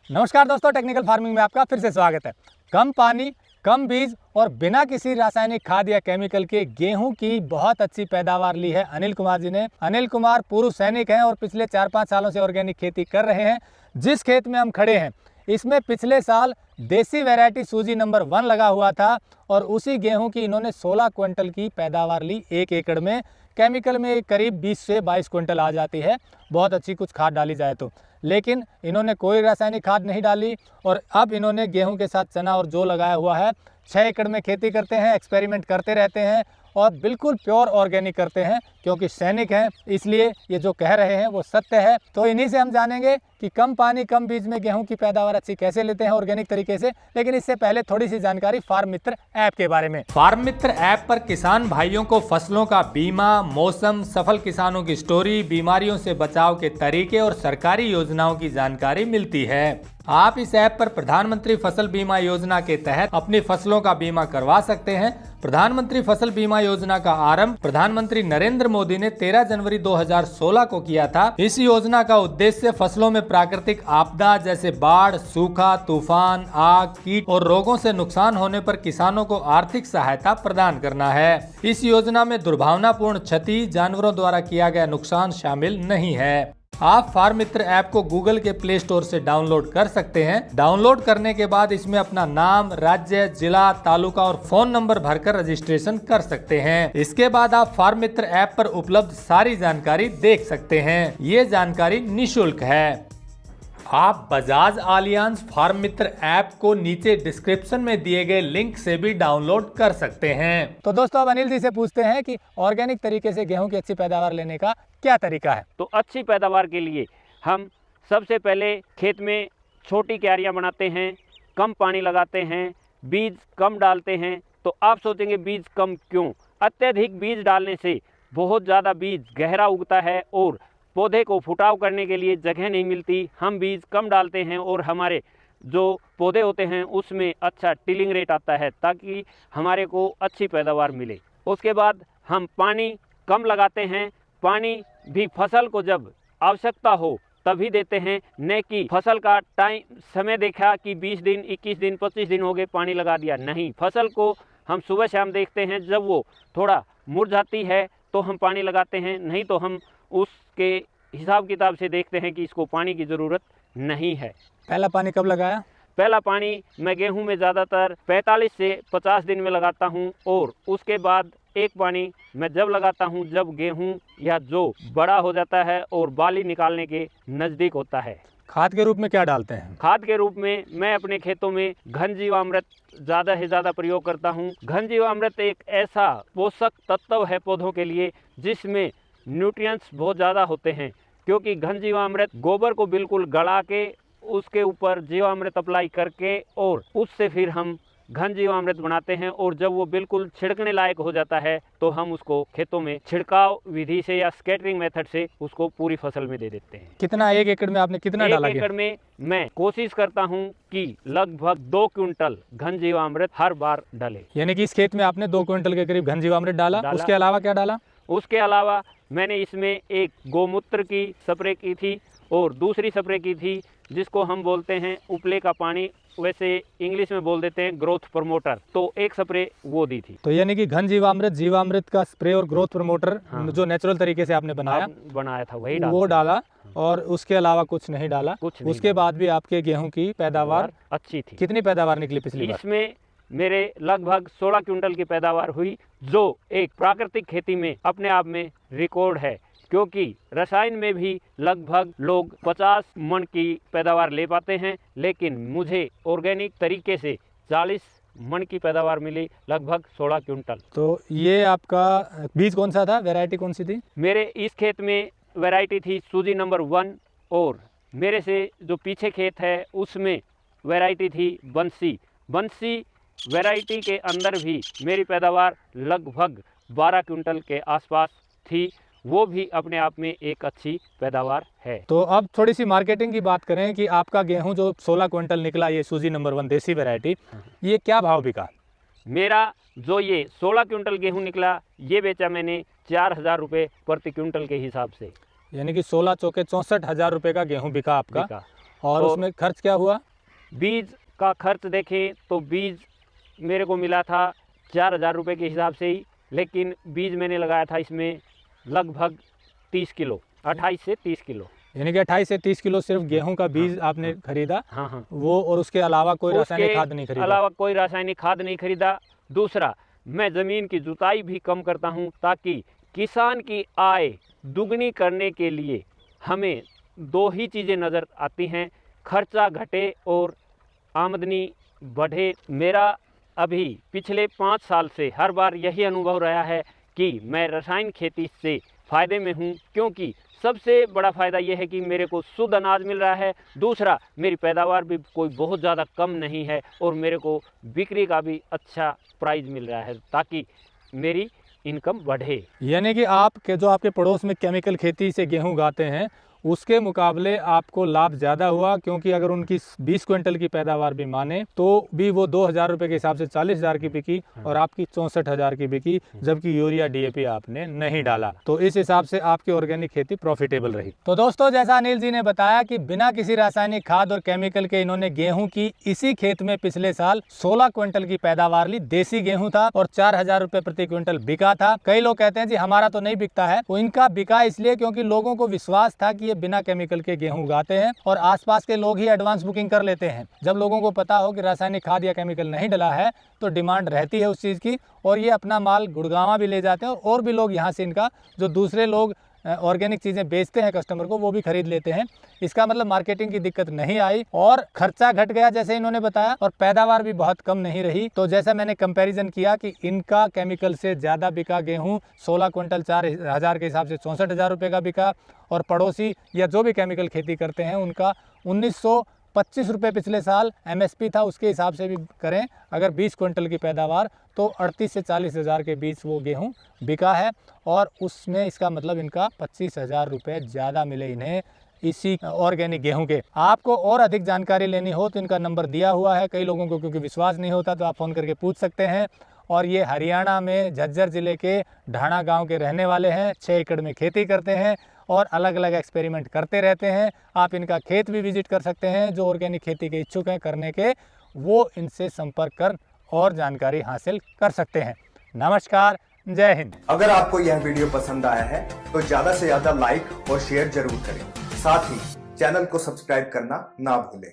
नमस्कार दोस्तों, technical farming में आपका फिर से स्वागत है। कम पानी, कम बीज और बिना किसी रासायनिक खाद या केमिकल के गेहूं की बहुत अच्छी पैदावार ली है अनिल कुमार जी ने। अनिल कुमार पूर्व सैनिक हैं और पिछले 4-5 सालों से ऑर्गेनिक खेती कर रहे हैं। जिस खेत में हम खड़े हैं इसमें पिछले साल देसी वैरायटी सूजी नंबर 1 लगा हुआ था और उसी गेहूं की इन्होंने 16 क्विंटल की पैदावार ली 1 एकड़ में। केमिकल में करीब 20 से 22 क्विंटल आ जाती है, बहुत अच्छी कुछ खाद डाली जाए तो। लेकिन इन्होंने कोई रासायनिक खाद नहीं डाली और अब इन्होंने गेहूं के साथ चना और जौ लगाया हुआ है। 6 एकड़ में खेती करते हैं, एक्सपेरिमेंट करते रहते हैं और बिल्कुल प्योर ऑर्गेनिक करते हैं क्योंकि सैनिक हैं, इसलिए ये जो कह रहे हैं वो सत्य है। तो इन्हीं से हम जानेंगे कि कम पानी कम बीज में गेहूं की पैदावार अच्छी कैसे लेते हैं ऑर्गेनिक तरीके से। लेकिन इससे पहले थोड़ी सी जानकारी फार्म मित्र ऐप के बारे में। फार्म मित्र ऐप पर किसान भाइयों को फसलों का बीमा, मौसम, सफल किसानों की स्टोरी, बीमारियों से बचाव के तरीके और सरकारी योजनाओं की जानकारी मिलती है। आप इस ऐप पर प्रधानमंत्री फसल बीमा योजना के तहत अपनी फसलों का बीमा करवा सकते हैं। प्रधानमंत्री फसल बीमा योजना का आरंभ प्रधानमंत्री नरेंद्र मोदी ने 13 जनवरी 2016 को किया था। इस योजना का उद्देश्य फसलों में प्राकृतिक आपदा जैसे बाढ़, सूखा, तूफान, आग, कीट और रोगों से नुकसान होने पर किसानों को आर्थिक सहायता प्रदान करना है। इस योजना में दुर्भावनापूर्ण क्षति, जानवरों द्वारा किया गया नुकसान शामिल नहीं है। आप फार्म मित्र ऐप को गूगल के प्ले स्टोर से डाउनलोड कर सकते हैं। डाउनलोड करने के बाद इसमें अपना नाम, राज्य, जिला, तालुका और फोन नंबर भरकर रजिस्ट्रेशन कर सकते हैं। इसके बाद आप फार्म मित्र ऐप पर उपलब्ध सारी जानकारी देख सकते हैं। ये जानकारी निःशुल्क है। आप बजाज आलियांज फार्म मित्र ऐप को नीचे डिस्क्रिप्शन में दिए गए लिंक से भी डाउनलोड कर सकते हैं। तो दोस्तों, अब अनिल जी से पूछते हैं कि ऑर्गेनिक तरीके से गेहूं की अच्छी पैदावार लेने का क्या तरीका है। तो अच्छी पैदावार के लिए हम सबसे पहले खेत में छोटी क्यारियां बनाते हैं, कम पानी लगाते हैं, बीज कम डालते हैं। तो आप सोचेंगे बीज कम क्यों? अत्यधिक बीज डालने से बहुत ज़्यादा बीज गहरा उगता है और पौधे को फुटाव करने के लिए जगह नहीं मिलती। हम बीज कम डालते हैं और हमारे जो पौधे होते हैं उसमें अच्छा टिलिंग रेट आता है ताकि हमारे को अच्छी पैदावार मिले। उसके बाद हम पानी कम लगाते हैं। पानी भी फसल को जब आवश्यकता हो तभी देते हैं, न कि फसल का टाइम समय देखा कि 20 दिन, 21 दिन, 25 दिन हो गए पानी लगा दिया। नहीं, फसल को हम सुबह शाम देखते हैं, जब वो थोड़ा मुरझाती है तो हम पानी लगाते हैं, नहीं तो हम उसके हिसाब किताब से देखते हैं कि इसको पानी की ज़रूरत नहीं है। पहला पानी कब लगाया? पहला पानी मैं गेहूं में ज़्यादातर 45 से 50 दिन में लगाता हूं और उसके बाद एक पानी मैं जब लगाता हूं जब गेहूं या जो बड़ा हो जाता है और बाली निकालने के नज़दीक होता है। खाद के रूप में क्या डालते हैं? खाद के रूप में मैं अपने खेतों में घन जीवामृत ज़्यादा से ज़्यादा प्रयोग करता हूं। घन जीवामृत एक ऐसा पोषक तत्व है पौधों के लिए जिसमें न्यूट्रिएंट्स बहुत ज़्यादा होते हैं, क्योंकि घन जीवामृत गोबर को बिल्कुल गला के उसके ऊपर जीवामृत अप्लाई करके और उससे फिर हम घन जीवामृत बनाते हैं और जब वो बिल्कुल छिड़कने लायक हो जाता है तो हम उसको खेतों में छिड़काव विधि से या स्कैटरिंग मेथड से उसको पूरी फसल में दे देते हैं। कितना 1 एकड़ में आपने कितना डाला? 1 एकड़ में मैं कोशिश करता हूं कि लगभग 2 क्विंटल घन जीवामृत हर बार डले। यानी कि इस खेत में आपने 2 क्विंटल के करीब घन जीवामृत डाला। उसके अलावा क्या डाला? उसके अलावा मैंने इसमें एक गोमूत्र की स्प्रे की थी और दूसरी स्प्रे की थी जिसको हम बोलते हैं उपले का पानी, वैसे इंग्लिश में बोल देते हैं ग्रोथ प्रमोटर। तो एक स्प्रे वो दी थी। तो यानी कि घन जीवामृत का स्प्रे और ग्रोथ प्रमोटर जो नेचुरल तरीके से आपने बनाया था वही वो डाला और उसके अलावा कुछ नहीं डाला। उसके बाद भी आपके गेहूं की पैदावार अच्छी थी। कितनी पैदावार निकली पिछली बार? इसमें मेरे लगभग 16 क्विंटल की पैदावार हुई, जो एक प्राकृतिक खेती में अपने आप में रिकॉर्ड है, क्योंकि रसायन में भी लगभग लोग 50 मन की पैदावार ले पाते हैं, लेकिन मुझे ऑर्गेनिक तरीके से 40 मन की पैदावार मिली, लगभग 16 क्विंटल। तो ये आपका बीज कौन सा था, वैरायटी कौन सी थी? मेरे इस खेत में वैरायटी थी सूजी नंबर 1 और मेरे से जो पीछे खेत है उसमें वैरायटी थी बंसी वैरायटी के अंदर भी मेरी पैदावार लगभग 12 क्विंटल के आसपास थी। वो भी अपने आप में एक अच्छी पैदावार है। तो अब थोड़ी सी मार्केटिंग की बात करें कि आपका गेहूं जो 16 क्विंटल निकला, ये सूजी नंबर 1 देसी वैरायटी, ये क्या भाव बिका? मेरा जो ये 16 क्विंटल गेहूं निकला ये बेचा मैंने 4,000 रुपये प्रति क्विंटल के हिसाब से। यानी कि 16 चौके 64,000 रुपये का गेहूं बिका आपका। और तो उसमें खर्च क्या हुआ? बीज का खर्च देखें तो बीज मेरे को मिला था 4,000 रुपये के हिसाब से ही, लेकिन बीज मैंने लगाया था इसमें लगभग 30 किलो, 28 से 30 किलो। यानी कि 28 से 30 किलो सिर्फ गेहूं का बीज आपने खरीदा? हाँ हाँ। वो, और उसके अलावा कोई रासायनिक उसके खाद नहीं खरीदा? अलावा कोई रासायनिक खाद नहीं खरीदा। दूसरा, मैं ज़मीन की जुताई भी कम करता हूँ ताकि किसान की आय दुगनी करने के लिए हमें दो ही चीज़ें नज़र आती हैं, खर्चा घटे और आमदनी बढ़े। मेरा अभी पिछले 5 साल से हर बार यही अनुभव रहा है कि मैं रासायनिक खेती से फ़ायदे में हूँ, क्योंकि सबसे बड़ा फ़ायदा यह है कि मेरे को शुद्ध अनाज मिल रहा है। दूसरा, मेरी पैदावार भी कोई बहुत ज़्यादा कम नहीं है और मेरे को बिक्री का भी अच्छा प्राइस मिल रहा है ताकि मेरी इनकम बढ़े। यानी कि आपके जो आपके पड़ोस में केमिकल खेती से गेहूं उगाते हैं उसके मुकाबले आपको लाभ ज़्यादा हुआ, क्योंकि अगर उनकी 20 क्विंटल की पैदावार भी माने तो भी वो 2,000 रुपये के हिसाब से 40,000 की बिकी और आपकी 64,000 की बिकी, जबकि यूरिया DAP आपने नहीं डाला। तो इस हिसाब से आपकी ऑर्गेनिक खेती प्रॉफिटेबल रही। तो दोस्तों, जैसा अनिल जी ने बताया कि बिना किसी रासायनिक खाद और केमिकल के इन्होंने गेहूं की इसी खेत में पिछले साल 16 क्विंटल की पैदावार ली। देसी गेहूं था और 4,000 रुपये प्रति क्विंटल बिका था। कई लोग कहते हैं जी हमारा तो नहीं बिकता है, वो इनका बिका इसलिए क्योंकि लोगों को विश्वास था कि बिना केमिकल के गेहूं उगाते हैं और आसपास के लोग ही एडवांस बुकिंग कर लेते हैं। जब लोगों को पता हो कि रासायनिक खाद या केमिकल नहीं डला है तो डिमांड रहती है उस चीज़ की, और ये अपना माल गुड़गांव भी ले जाते हैं और भी लोग यहाँ से इनका जो दूसरे लोग ऑर्गेनिक चीज़ें बेचते हैं कस्टमर को, वो भी खरीद लेते हैं। इसका मतलब मार्केटिंग की दिक्कत नहीं आई और खर्चा घट गया जैसे इन्होंने बताया, और पैदावार भी बहुत कम नहीं रही। तो जैसा मैंने कंपैरिजन किया कि इनका केमिकल से ज़्यादा बिका गेहूं, 16 क्विंटल 4,000 के हिसाब से 64,000 रुपये का बिका, और पड़ोसी या जो भी केमिकल खेती करते हैं उनका 1,925 रुपये पिछले साल MSP था। उसके हिसाब से भी करें अगर 20 क्विंटल की पैदावार तो 38 से 40,000 के बीच वो गेहूं बिका है, और उसमें इसका मतलब इनका 25,000 रुपये ज़्यादा मिले इन्हें इसी ऑर्गेनिक गेहूं के। आपको और अधिक जानकारी लेनी हो तो इनका नंबर दिया हुआ है। कई लोगों को क्योंकि विश्वास नहीं होता तो आप फ़ोन करके पूछ सकते हैं। और ये हरियाणा में झज्जर ज़िले के ढाणा गांव के रहने वाले हैं, 6 एकड़ में खेती करते हैं और अलग अलग एक्सपेरिमेंट करते रहते हैं। आप इनका खेत भी विजिट कर सकते हैं। जो ऑर्गेनिक खेती के इच्छुक हैं करने के, वो इनसे संपर्क कर और जानकारी हासिल कर सकते हैं। नमस्कार, जय हिंद। अगर आपको यह वीडियो पसंद आया है तो ज्यादा से ज्यादा लाइक और शेयर जरूर करें। साथ ही चैनल को सब्सक्राइब करना ना भूलें।